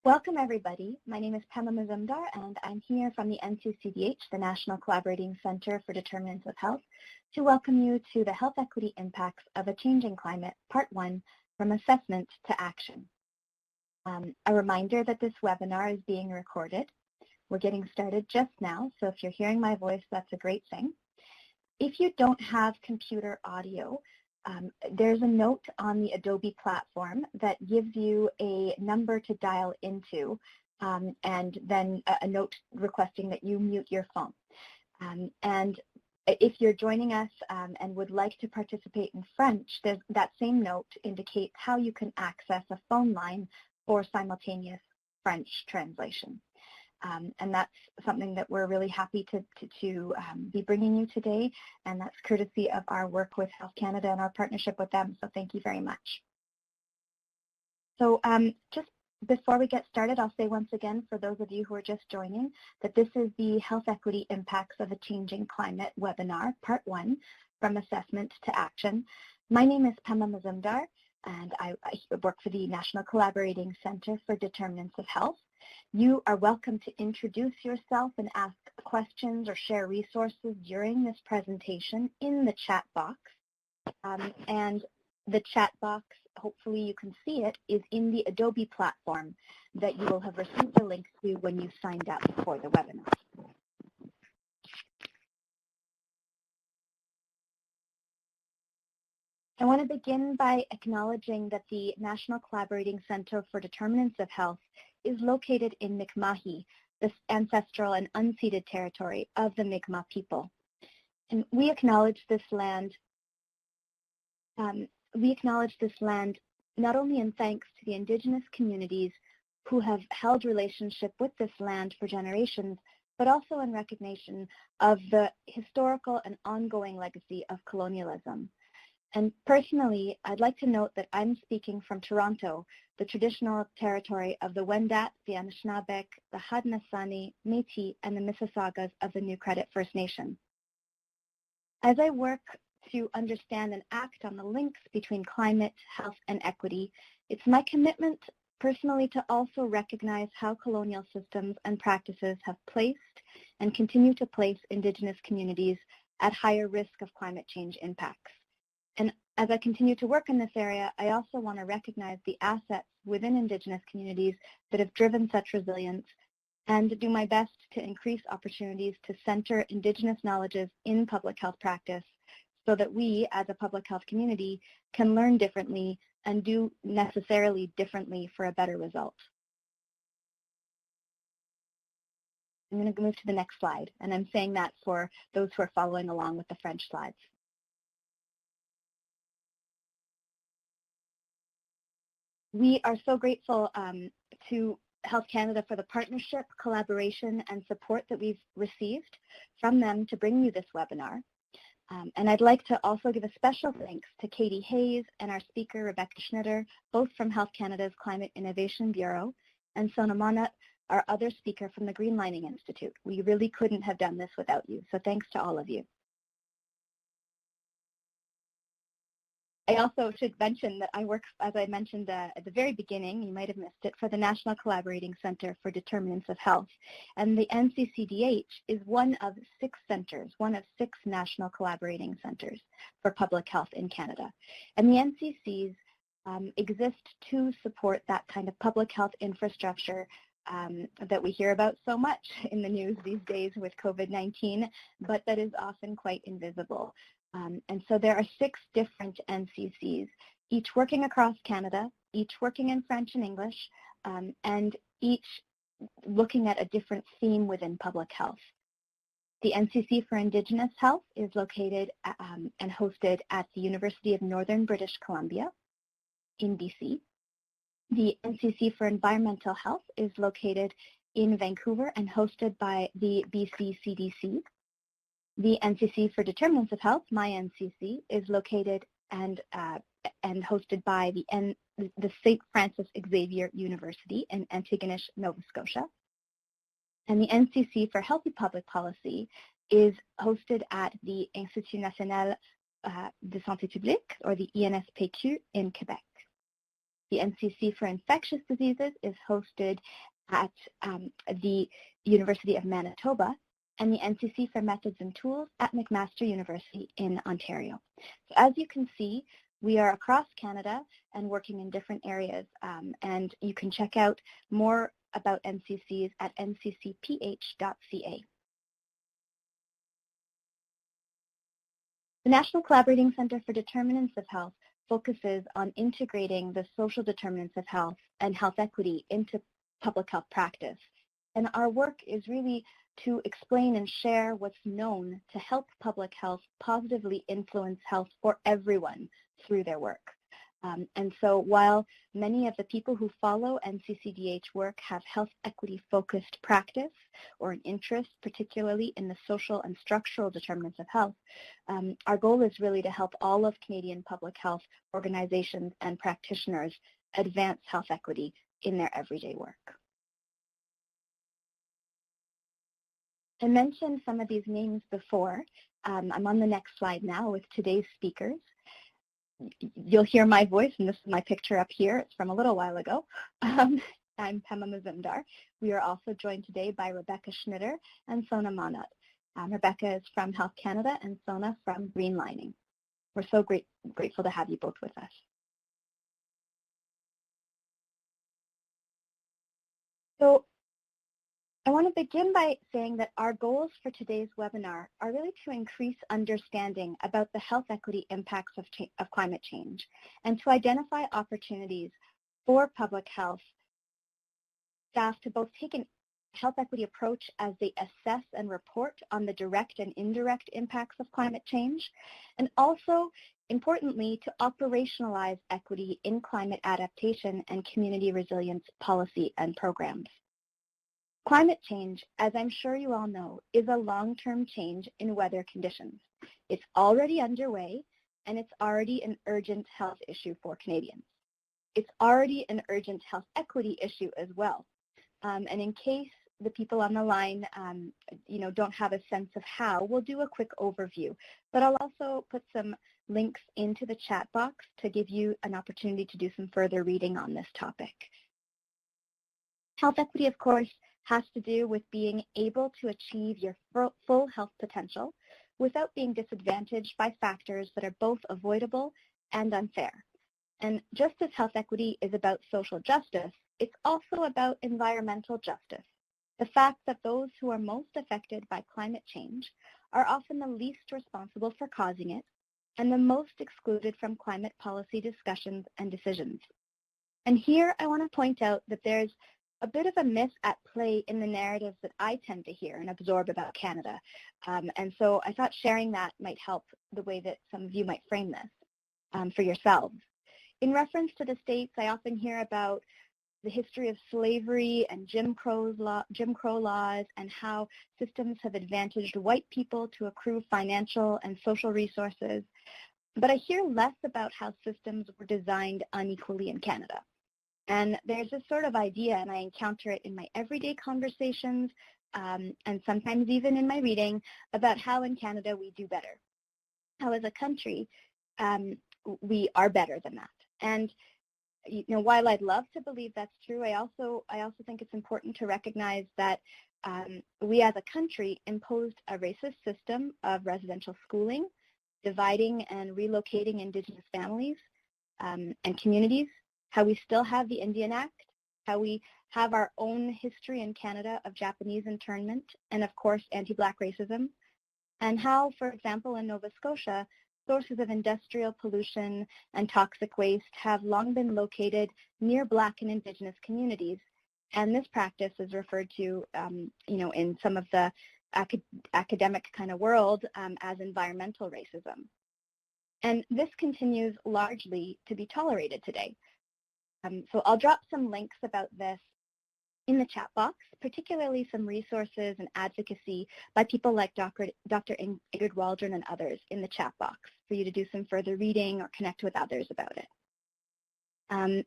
Welcome everybody. My name is Pema Mazumdar and I'm here from the NCCDH, the National Collaborating Center for Determinants of Health, to welcome you to the Health Equity Impacts of a Changing Climate, Part 1, From Assessment to Action. A reminder that this webinar is being recorded. We're getting started just now, so if you're hearing my voice, that's a great thing. If you don't have computer audio, there's a note on the Adobe platform that gives you a number to dial into and then a note requesting that you mute your phone. And if you're joining us and would like to participate in French, that same note indicates how you can access a phone line for simultaneous French translation. And that's something that we're really happy to be bringing you today, and that's courtesy of our work with Health Canada and our partnership with them, so thank you very much. So just before we get started, I'll say once again, for those of you who are just joining, that this is the Health Equity Impacts of a Changing Climate webinar, Part 1, From Assessment to Action. My name is Pema Mazumdar, and I work for the National Collaborating Center for Determinants of Health. You are welcome to introduce yourself and ask questions or share resources during this presentation in the chat box. And the chat box, hopefully you can see it, is in the Adobe platform that you will have received a link to when you signed up for the webinar. I want to begin by acknowledging that the National Collaborating Center for Determinants of Health is located in Mi'kmaq, the ancestral and unceded territory of the Mi'kmaq people. And we acknowledge this land not only in thanks to the Indigenous communities who have held relationship with this land for generations, but also in recognition of the historical and ongoing legacy of colonialism. And personally, I'd like to note that I'm speaking from Toronto, the traditional territory of the Wendat, the Anishinaabeg, the Haudenosaunee, Métis, and the Mississaugas of the New Credit First Nation. As I work to understand and act on the links between climate, health, and equity, it's my commitment personally to also recognize how colonial systems and practices have placed and continue to place Indigenous communities at higher risk of climate change impacts. And as I continue to work in this area, I also want to recognize the assets within Indigenous communities that have driven such resilience and do my best to increase opportunities to center Indigenous knowledges in public health practice so that we, as a public health community, can learn differently and do necessarily differently for a better result. I'm going to move to the next slide, and I'm saying that for those who are following along with the French slides. We are so grateful to Health Canada for the partnership, collaboration, and support that we've received from them to bring you this webinar. And I'd like to also give a special thanks to Katie Hayes and our speaker, Rebekka Schnitter, both from Health Canada's Climate Innovation Bureau, and Sona Mohnot, our other speaker from the Greenlining Institute. We really couldn't have done this without you, so thanks to all of you. I also should mention that I work, as I mentioned at the very beginning, you might have missed it, for the National Collaborating Center for Determinants of Health. And the NCCDH is one of 6 centers, one of 6 national collaborating centers for public health in Canada. And the NCCs exist to support that kind of public health infrastructure that we hear about so much in the news these days with COVID-19, but that is often quite invisible. And so there are 6 different NCCs, each working across Canada, each working in French and English, and each looking at a different theme within public health. The NCC for Indigenous Health is located and hosted at the University of Northern British Columbia in BC. The NCC for Environmental Health is located in Vancouver and hosted by the BC CDC. The NCC for Determinants of Health, my NCC, is located and hosted by the St. Francis Xavier University in Antigonish, Nova Scotia. And the NCC for Healthy Public Policy is hosted at the Institut National de Santé Publique, or the INSPQ, in Quebec. The NCC for Infectious Diseases is hosted at the University of Manitoba, and the NCC for Methods and Tools at McMaster University in Ontario. So as you can see, we are across Canada and working in different areas, and you can check out more about NCCs at nccph.ca. The National Collaborating Centre for Determinants of Health focuses on integrating the social determinants of health and health equity into public health practice. And our work is really to explain and share what's known to help public health positively influence health for everyone through their work. And so while many of the people who follow NCCDH work have health equity-focused practice or an interest particularly in the social and structural determinants of health, our goal is really to help all of Canadian public health organizations and practitioners advance health equity in their everyday work. I mentioned some of these names before. I'm on the next slide now with today's speakers. You'll hear my voice, and this is my picture up here. It's from a little while ago. I'm Pema Mazumdar. We are also joined today by Rebekka Schnitter and Sona Mohnot. Rebekka is from Health Canada and Sona from Greenlining. We're so grateful to have you both with us. So I want to begin by saying that our goals for today's webinar are really to increase understanding about the health equity impacts of climate change and to identify opportunities for public health staff to both take a health equity approach as they assess and report on the direct and indirect impacts of climate change, and also, importantly, to operationalize equity in climate adaptation and community resilience policy and programs. Climate change, as I'm sure you all know, is a long-term change in weather conditions. It's already underway, and it's already an urgent health issue for Canadians. It's already an urgent health equity issue as well. And in case the people on the line don't have a sense of how, we'll do a quick overview. But I'll also put some links into the chat box to give you an opportunity to do some further reading on this topic. Health equity, of course, has to do with being able to achieve your full health potential without being disadvantaged by factors that are both avoidable and unfair. And just as health equity is about social justice, it's also about environmental justice. The fact that those who are most affected by climate change are often the least responsible for causing it and the most excluded from climate policy discussions and decisions. And here I want to point out that there's a bit of a myth at play in the narratives that I tend to hear and absorb about Canada. And so I thought sharing that might help the way that some of you might frame this for yourselves. In reference to the States, I often hear about the history of slavery and Jim Crow laws and how systems have advantaged white people to accrue financial and social resources. But I hear less about how systems were designed unequally in Canada. And there's this sort of idea, and I encounter it in my everyday conversations and sometimes even in my reading, about how in Canada we do better. How as a country, we are better than that. And while I'd love to believe that's true, I also think it's important to recognize that we as a country imposed a racist system of residential schooling, dividing and relocating Indigenous families and communities, how we still have the Indian Act, how we have our own history in Canada of Japanese internment, and of course anti-Black racism, and how, for example, in Nova Scotia, sources of industrial pollution and toxic waste have long been located near Black and Indigenous communities. And this practice is referred to, in some of the academic kind of world as environmental racism. And this continues largely to be tolerated today. So I'll drop some links about this in the chat box, particularly some resources and advocacy by people like Dr. Ingrid Waldron and others in the chat box for you to do some further reading or connect with others about it.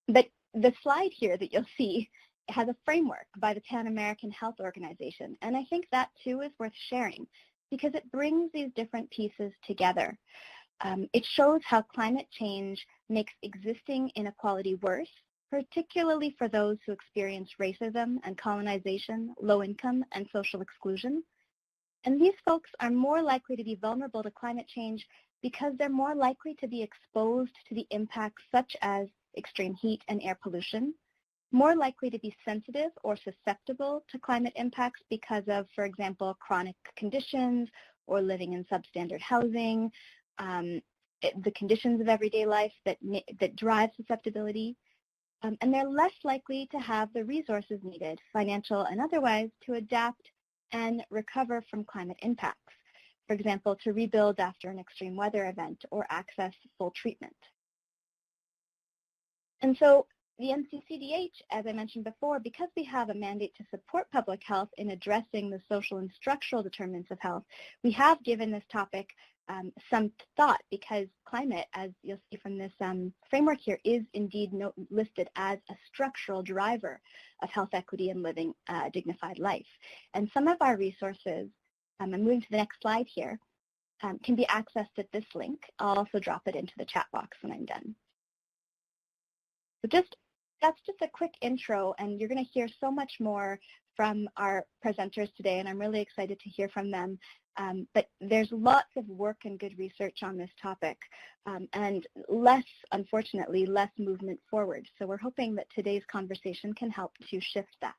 But the slide here that you'll see has a framework by the Pan American Health Organization, and I think that too is worth sharing because it brings these different pieces together. It shows how climate change makes existing inequality worse, particularly for those who experience racism and colonization, low income, and social exclusion. And these folks are more likely to be vulnerable to climate change because they're more likely to be exposed to the impacts such as extreme heat and air pollution, more likely to be sensitive or susceptible to climate impacts because of, for example, chronic conditions or living in substandard housing, the conditions of everyday life that drive susceptibility. And they're less likely to have the resources needed, financial and otherwise, to adapt and recover from climate impacts. For example, to rebuild after an extreme weather event or access full treatment. And so the NCCDH, as I mentioned before, because we have a mandate to support public health in addressing the social and structural determinants of health, we have given this topic some thought, because climate, as you'll see from this framework here, is indeed listed as a structural driver of health equity and living a dignified life. And some of our resources, I'm moving to the next slide here, can be accessed at this link. I'll also drop it into the chat box when I'm done. So that's just a quick intro, and you're going to hear so much more from our presenters today, and I'm really excited to hear from them. But there's lots of work and good research on this topic, and unfortunately, less movement forward. So we're hoping that today's conversation can help to shift that.